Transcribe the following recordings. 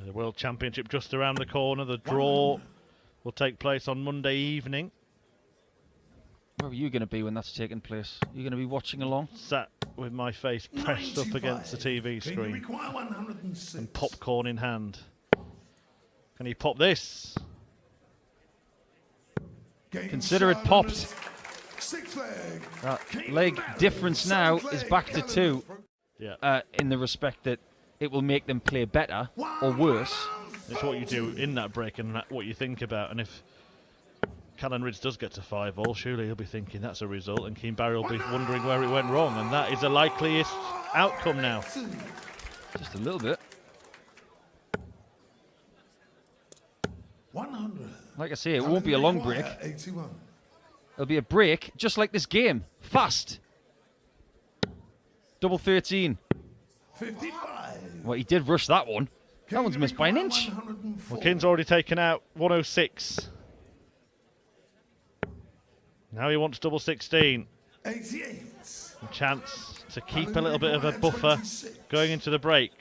The World Championship just around the corner. The draw will take place on Monday evening. Where are you going to be when that's taking place? Are you going to be watching along? Sat with my face pressed up against the TV screen and popcorn in hand. Can he pop this? Consider it popped. That leg difference now is back to 2. Yeah. In the respect that it will make them play better or worse. It's what you do in that break and what you think about. And if Callan Ridge does get to 5-all, surely he'll be thinking that's a result, and Keane Barry will be wondering where it went wrong, and that is the likeliest outcome now. Just a little bit. 100. Like I say, it won't be a long break. It'll be a break, just like this game. Fast. Double 13. 55. Well, he did rush that one. That one's missed by an inch. Well, Keane's already taken out 106. Now he wants double 16. 88. A chance to keep a little bit of a buffer going into the break.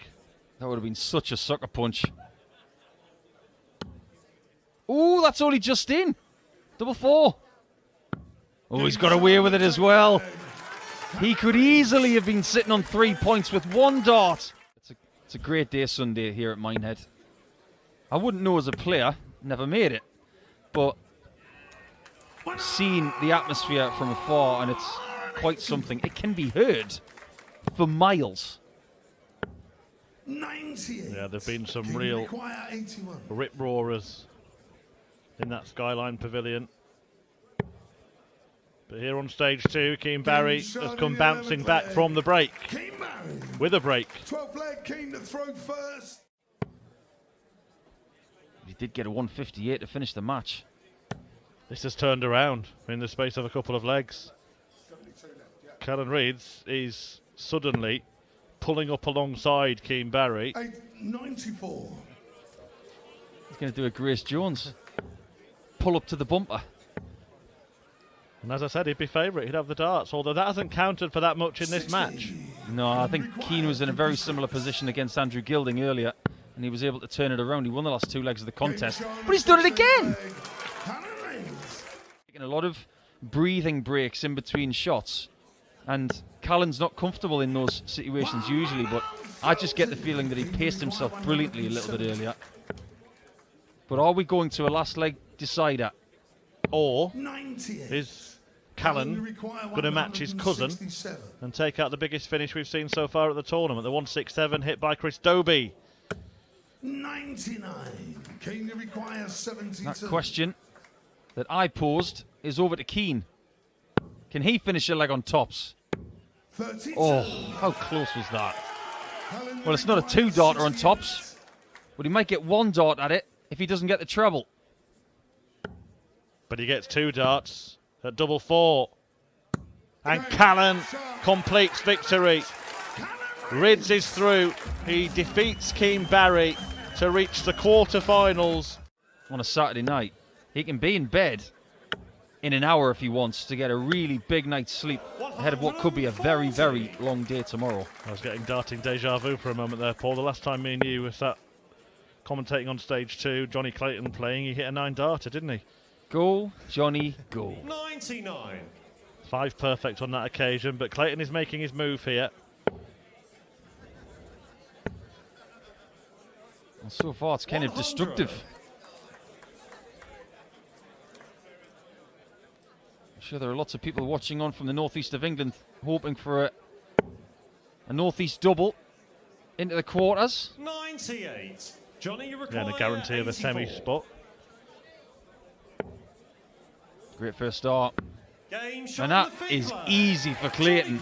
That would have been such a sucker punch. Ooh, that's only just in. Double 4. Oh, he's got away with it as well. He could easily have been sitting on 3 points with 1 dart. It's a great day Sunday here at Minehead. I wouldn't know as a player, never made it, but I've seen the atmosphere from afar and it's quite something. It can be heard for miles. 98. Yeah, there've been some real rip-roarers in that Skyline Pavilion. But here on stage 2, Keane Barry has come bouncing back from the break. With a break. 12th leg, Keane to throw first. He did get a 158 to finish the match. This has turned around in the space of a couple of legs. Callan Reeds is suddenly pulling up alongside Keane Barry. 94. He's going to do a Grace Jones. Pull up to the bumper. And as I said, he'd be favourite. He'd have the darts, although that hasn't counted for that much in this match. No, I think Keane was in a very similar position against Andrew Gilding earlier, and he was able to turn it around. He won the last 2 legs of the contest, but he's done it again! Taking a lot of breathing breaks in between shots, and Callan's not comfortable in those situations usually, but I just get the feeling that he paced himself brilliantly a little bit earlier. But are we going to a last leg decider? Or is Callan going to match his cousin and take out the biggest finish we've seen so far at the tournament? The 167 hit by Chris Dobie. 99. Keane requires 72. That question that I posed is over to Keane. Can he finish a leg on tops? 32. Oh, how close was that? Well, it's not a 2-darter on tops, but he might get 1 dart at it if he doesn't get the treble. But he gets 2 darts at double 4. And Callan completes victory. Rids is through. He defeats Keane Barry to reach the quarterfinals. On a Saturday night, he can be in bed in an hour if he wants to get a really big night's sleep ahead of what could be a very, very long day tomorrow. I was getting darting deja vu for a moment there, Paul. The last time me and you were sat commentating on stage 2, Johnny Clayton playing, he hit a 9-darter, didn't he? Go, Johnny, go. 99. 5 perfect on that occasion, but Clayton is making his move here. And so far, it's kind of destructive. I'm sure there are lots of people watching on from the northeast of England hoping for a northeast double into the quarters. 98. Johnny, you require and a guarantee of a 84. semi-spot. Great first start. Game And that is play. easy for Clayton.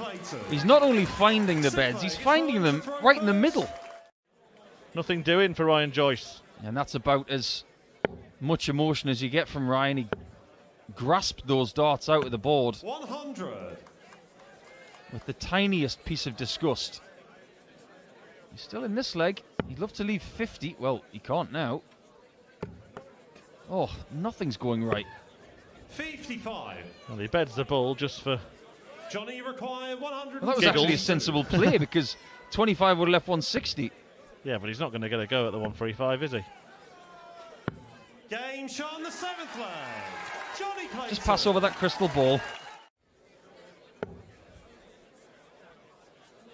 He's not only finding the beds, he's finding them right in the middle. Nothing doing for Ryan Joyce. And that's about as much emotion as you get from Ryan. He grasped those darts out of the board 100. with the tiniest piece of disgust. He's still in this leg. He'd love to leave 50. Well, he can't now. Oh, nothing's going right. 55. Well, he beds the ball just for... Johnny, you require 100. Well, that was Giggles. actually a sensible play because 25 would have left 160. Yeah, but he's not going to get a go at the 135, is he? Game shot on the 7th leg. Johnny Clayton. Just pass over that crystal ball.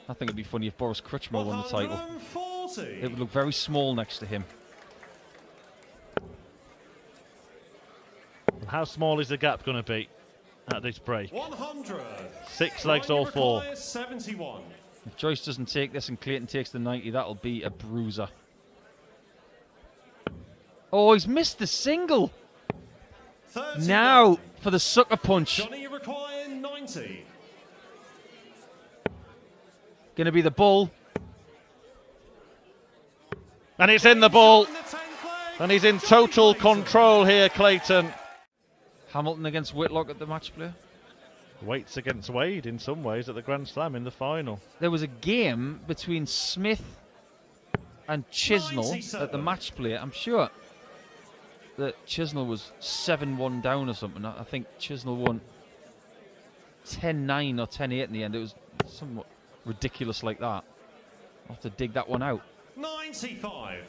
I think it'd be funny if Boris Kruchma won the title. 140. It would look very small next to him. How small is the gap going to be at this break? 100. 6 legs all 4. 71. If Joyce doesn't take this and Clayton takes the 90, that'll be a bruiser. Oh, he's missed the single. 31. Now for the sucker punch. Johnny, you require 90. Going to be the bull. And it's in the ball. On the 10th leg. And he's in Johnny total Clayton. control here, Clayton. Hamilton against Whitlock at the match play. Waits against Wade in some ways at the Grand Slam in the final. There was a game between Smith and Chisnell 97. at the match play. I'm sure that Chisnell was 7-1 down or something. I think Chisnell won 10-9 or 10-8 in the end. It was somewhat ridiculous like that. I'll have to dig that one out. 95.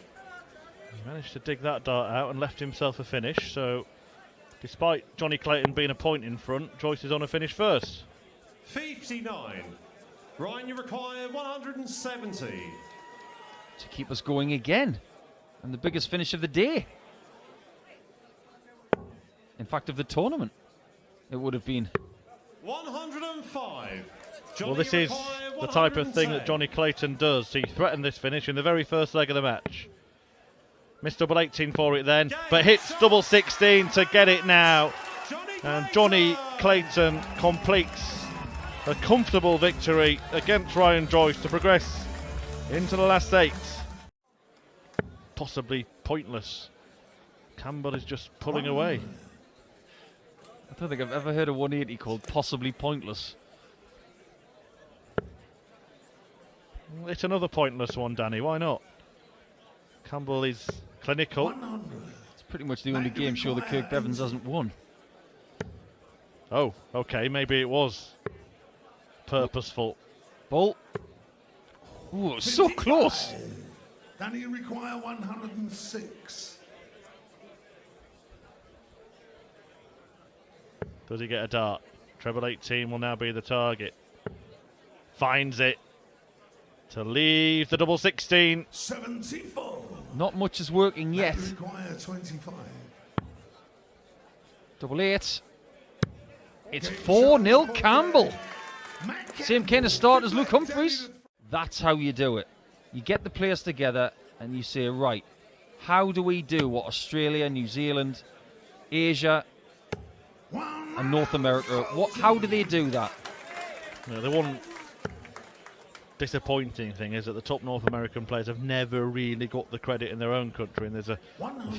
He managed to dig that dart out and left himself a finish, so despite Johnny Clayton being a point in front, Joyce is on a finish first. 59. Ryan, you require 170. To keep us going again. And the biggest finish of the day. In fact, of the tournament. It would have been. 105. Johnny, Well, this you is require the type of thing 110. that Johnny Clayton does. He threatened this finish in the very first leg of the match. Missed double 18 for it then, but hits double 16 to get it now. And Johnny Clayton completes a comfortable victory against Ryan Joyce to progress into the last 8. Possibly pointless. Campbell is just pulling away. I don't think I've ever heard a 180 called possibly pointless. It's another pointless one, Danny. Why not? Campbell is clinical. 100. It's pretty much the only game show that Kirk Bevins hasn't won. Oh, okay. Maybe it was purposeful. Bull. Ooh, it was so 55. close. Danny, you require 106. Does he get a dart? Treble 18 will now be the target. Finds it to leave the double 16. 74. Not much is working yet. Danny, you require 25. Double 8. It's 4-0 Campbell. Same kind of start as Luke Humphries. That's how you do it. You get the players together and you say, right, how do we do what Australia, New Zealand, Asia and North America, how do they do that? The one disappointing thing is that the top North American players have never really got the credit in their own country, and there's a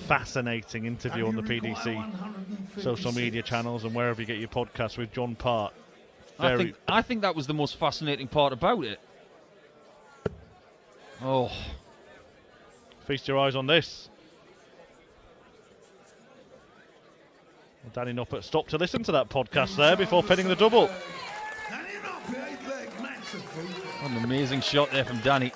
fascinating interview on the PDC social media channels and wherever you get your podcasts with John Part. I think that was the most fascinating part about it. Oh, Feast your eyes on this. Danny Noppert stopped to listen to that podcast there before pinning the double. Danny Noppert, 8 leg max of 3. what an amazing shot there from Danny.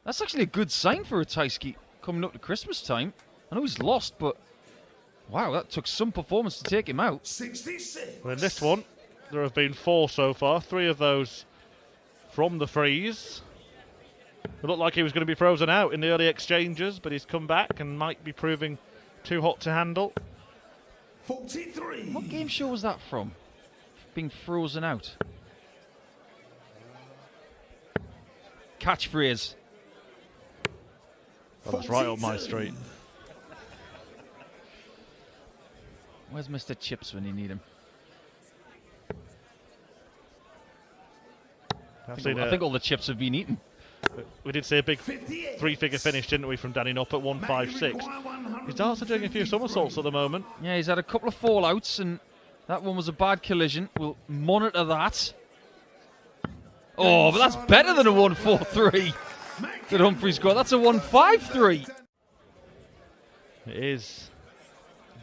That's actually a good sign for Ratajski coming up to Christmas time. I know he's lost, but wow, that took some performance to take him out. 66. Well, in this one, there have been 4 so far, 3 of those from the freeze. It looked like he was going to be frozen out in the early exchanges, but he's come back and might be proving too hot to handle. 43. What game show was that from? Being frozen out. Catchphrase. Well, that's right up my street. Where's Mr. Chips when you need him? I think all the chips have been eaten. We did see a big 58. 3-figure finish, didn't we, from Danny Noppert, 156. His darts are doing a few somersaults at the moment. Yeah, he's had a couple of fallouts, and that one was a bad collision. We'll monitor that. Oh, but that's better than a 143 that Humphries got. That's a 153. It is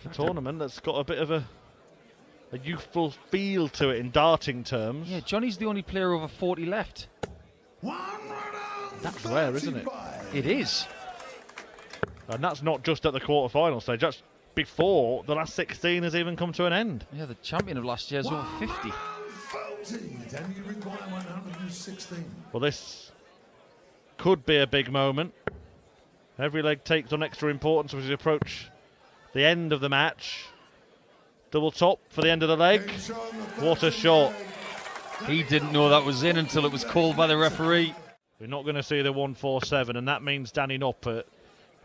a tournament that's got a bit of a youthful feel to it in darting terms. Yeah, Johnny's the only player over 40 left. That's rare, isn't it? 135. It is. And that's not just at the quarter-final stage, that's before the last 16 has even come to an end. Yeah, the champion of last year is over 50. 140. Then you require 116. Well, this could be a big moment. Every leg takes on extra importance as we approach the end of the match. Double top for the end of the leg. What a shot. He didn't know that was in until it was called by the referee. We're not going to see the 147, and that means Danny Noppert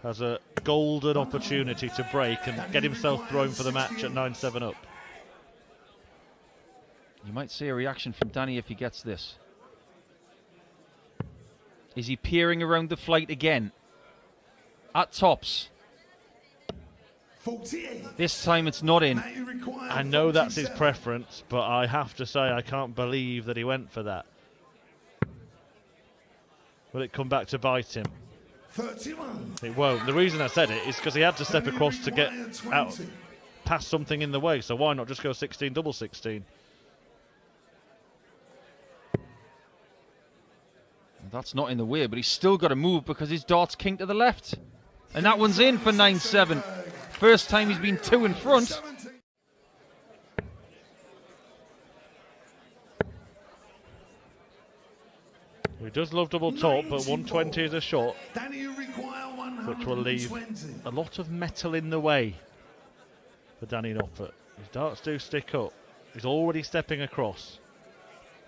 has a golden opportunity to break and get himself thrown for the match at 9-7 up. You might see a reaction from Danny if he gets this. Is he peering around the flight again? At tops. 48. This time it's not in. I know that's his preference, but I have to say I can't believe that he went for that. Will it come back to bite him? 31. It won't. The reason I said it is because he had to step across to get out past something in the way, so why not just go 16 double 16? That's not in the way, but he's still got to move because his dart's king to the left. And that one's in for 9-7. First time he's been 2 in front. He does love double top, but 120 is a shot, Danny, you require 120. which will leave a lot of metal in the way for Danny Noppert. His darts do stick up. He's already stepping across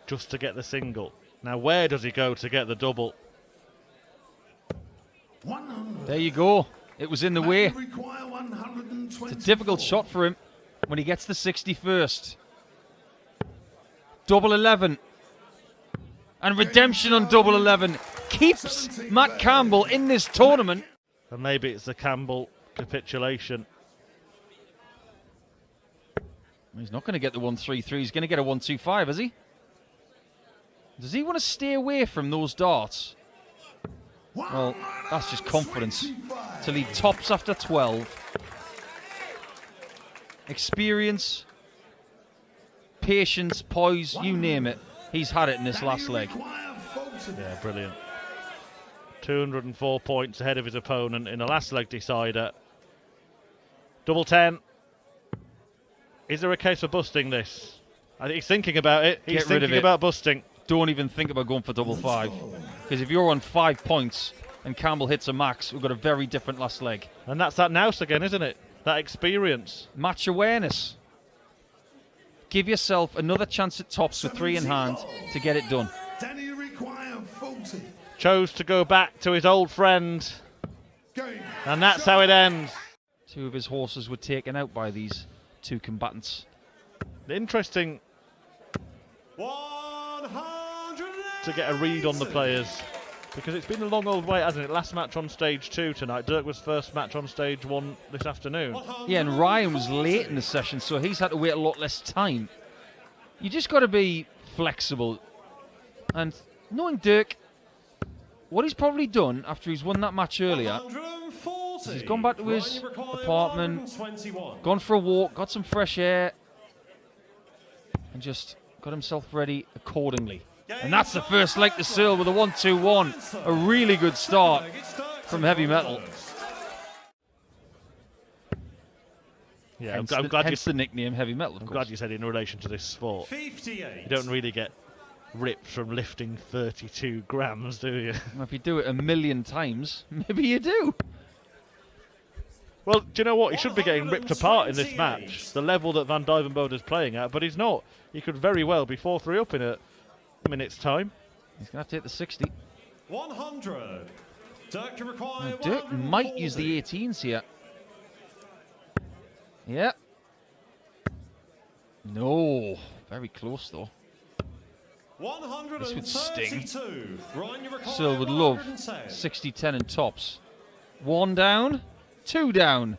just to get the single. Now where does he go to get the double? 100. There you go. It was in the way. You require 124. It's a difficult shot for him when he gets the 61st. Double 11. And redemption on double 11 keeps Matt Campbell in this tournament. And maybe it's the Campbell capitulation. He's not going to get the 133. He's going to get a 125, is he? Does he want to stay away from those darts? Well, that's just confidence. To lead tops after 12. Experience, patience, poise, you name it. He's had it in this last leg. Yeah, brilliant. 204 points ahead of his opponent in the last leg decider. Double 10. Is there a case for busting this? I think he's thinking about it. He's Get rid of thinking it. about busting. Don't even think about going for double 5. Because if you're on 5 points and Campbell hits a max, we've got a very different last leg. And that's that nous again, isn't it? That experience. Match awareness. Give yourself another chance at tops with 3 in hand to get it done. Danny, you require 40. Chose to go back to his old friend. And that's how it ends. 2 of his horses were taken out by these 2 combatants. Interesting 100 to get a read on the players, because it's been a long old wait, hasn't it? Last match on stage 2 tonight. Dirk was first match on stage 1 this afternoon. Yeah, and Ryan was late in the session, so he's had to wait a lot less time. You just got to be flexible. And knowing Dirk, what he's probably done after he's won that match earlier, he's gone back to his apartment, gone for a walk, got some fresh air, and just got himself ready accordingly. And that's the first leg to Searle with a 1-2-1. A really good start from Heavy Metal. Yeah, Hence, I'm glad hence you, the nickname Heavy Metal, of I'm course. glad you said in relation to this sport. 58. You don't really get ripped from lifting 32 grams, do you? Well, if you do it a million times, maybe you do. Well, do you know what? He should be getting ripped apart in this match. The level that Van Duijvenbode is playing at, but he's not. He could very well be 4-3 up in a minute's time. He's going to have to hit the 60. 100. Dirk, you require Now, Dirk might use the 18s here. Yeah. No. Very close, though. This would sting. Searle would love 60-10 in tops. 1 down, 2 down,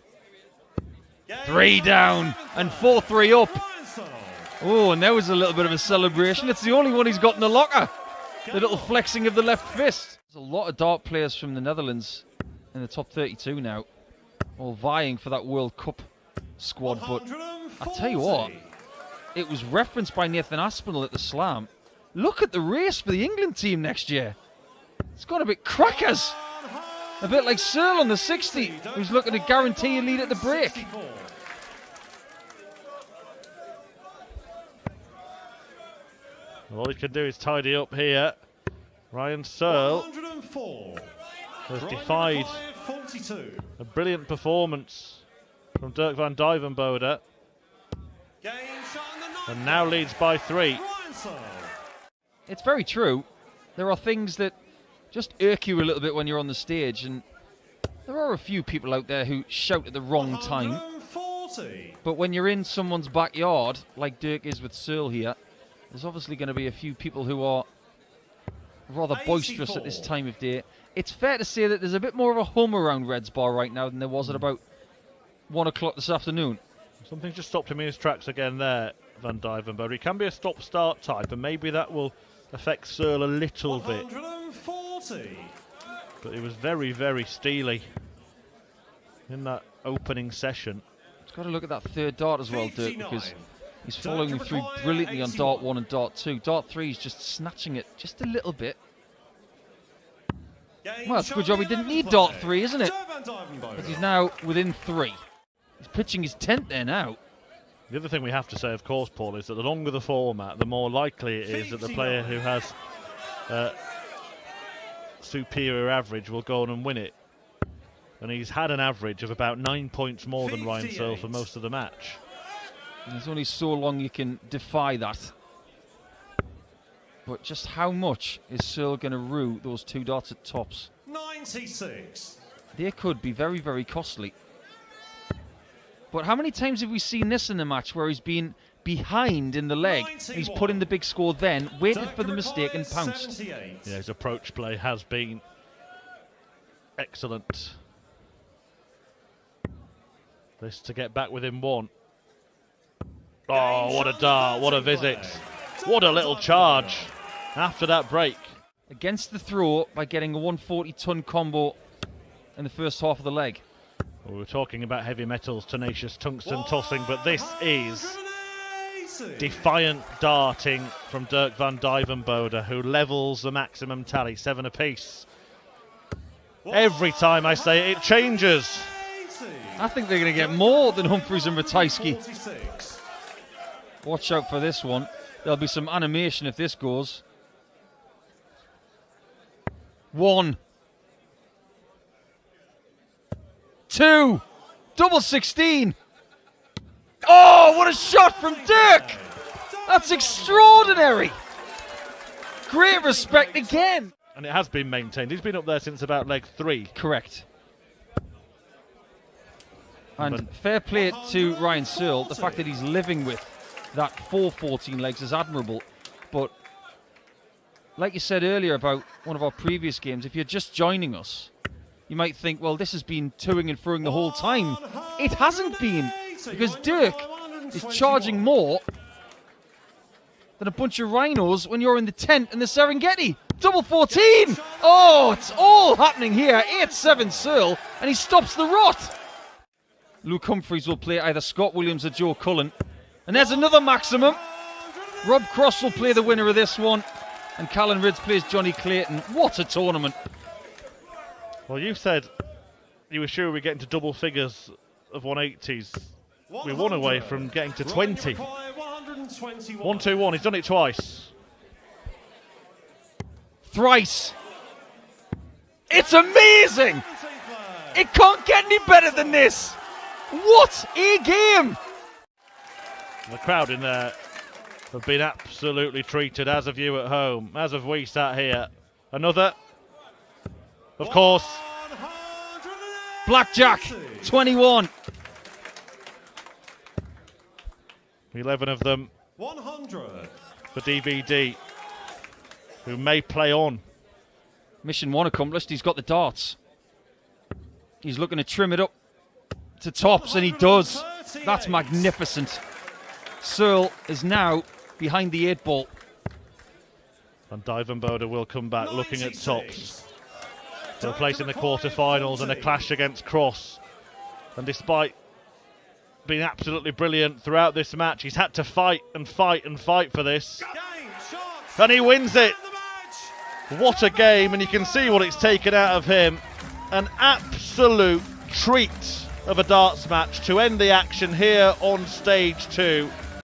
3 down, and 4-3 up. Oh, and there was a little bit of a celebration. It's the only one he's got in the locker. The little flexing of the left fist. There's a lot of dart players from the Netherlands in the top 32 now, all vying for that World Cup squad. But I tell you what, it was referenced by Nathan Aspinall at the Slam. Look at the race for the England team next year. It's got a bit crackers. A bit like Searle on the 60, who's looking to guarantee a lead at the break. 64. All he can do is tidy up here. Ryan Searle 104. has Ryan defied McGuire, 42. a brilliant performance from Dirk van Dijvenbode Game shot on the 9th. and now leads by 3. Ryan Searle. It's very true. There are things that just irk you a little bit when you're on the stage, and there are a few people out there who shout at the wrong time. 140. But when you're in someone's backyard, like Dirk is with Searle here, there's obviously going to be a few people who are rather boisterous at this 84. time of day. It's fair to say that there's a bit more of a hum around Reds Bar right now than there was at about 1 o'clock this afternoon. Something just stopped him in his tracks again there, Van Dijvenbode. He can be a stop-start type, and maybe that will affect Searle a little bit. 140. But he was very, very steely in that opening session. It's got to look at that third dart as well, Dirk, 59. because he's following through brilliantly on dart 1 and dart 2. Dart 3 is just snatching it just a little bit. Game Well, it's a good shot job he on the didn't 11th need play. dart 3, isn't it? Dirk van Dijvenbode. But he's now within 3. He's pitching his tent there now. The other thing we have to say, of course, Paul, is that the longer the format, the more likely it is that the player who has superior average will go on and win it. And he's had an average of about 9 points more than Ryan Searle for 58. most of the match. And there's only so long you can defy that. But just how much is Searle going to rue those 2 darts at tops? 96. They could be very, very costly. But how many times have we seen this in a match where he's been behind in the leg, and he's put in the big score then, waited for the mistake and pounced? 78. Yeah, his approach play has been excellent. This to get back within 1. Oh, what a dart, what a visit. What a little charge after that break. Against the throw by getting a 140-ton combo in the first half of the leg. Well, we were talking about heavy metals, tenacious tungsten tossing, but this is 180. defiant darting from Dirk van Dijvenbode, who levels the maximum tally, 7 apiece. Every time I say it, it changes. 180. I think they're going to get more than Humphreys and Ratajski. 46. Watch out for this one. There'll be some animation if this goes. 1, 2, double 16. Oh, what a shot from Dirk! That's extraordinary. Great respect again. And it has been maintained. He's been up there since about leg 3. Correct. And fair play to Ryan Searle. The fact that he's living with that 414 legs is admirable. But like you said earlier about one of our previous games, if you're just joining us, you might think, well, this has been toing and froing the whole time. It hasn't been, because Dirk is charging more than a bunch of rhinos when you're in the tent in the Serengeti. Double 14! Oh, it's all happening here. 8-7 Searle, and he stops the rot. Luke Humphreys will play either Scott Williams or Joe Cullen. And there's another maximum. Rob Cross will play the winner of this one. And Callan Ridds plays Johnny Clayton. What a tournament. Well, you said you were sure we'd get into double figures of 180s. We're 1 away from getting to 20. 1-2-1, he's done it twice. Thrice. It's amazing. It can't get any better than this. What a game. The crowd in there have been absolutely treated, as have you at home, as have we sat here. Another, of course. Blackjack, 21. 11 of them 100. for DVD, who may play on. Mission 1 accomplished. He's got the darts. He's looking to trim it up to tops, and he does. That's magnificent. Searle is now behind the 8 ball. And Dijvenbode will come back looking at tops. They'll place in the quarterfinals and a clash against Cross. And despite being absolutely brilliant throughout this match, he's had to fight and fight and fight for this. And he wins it. What a game, and you can see what it's taken out of him. an absolute treat of a darts match to end the action here on stage 2.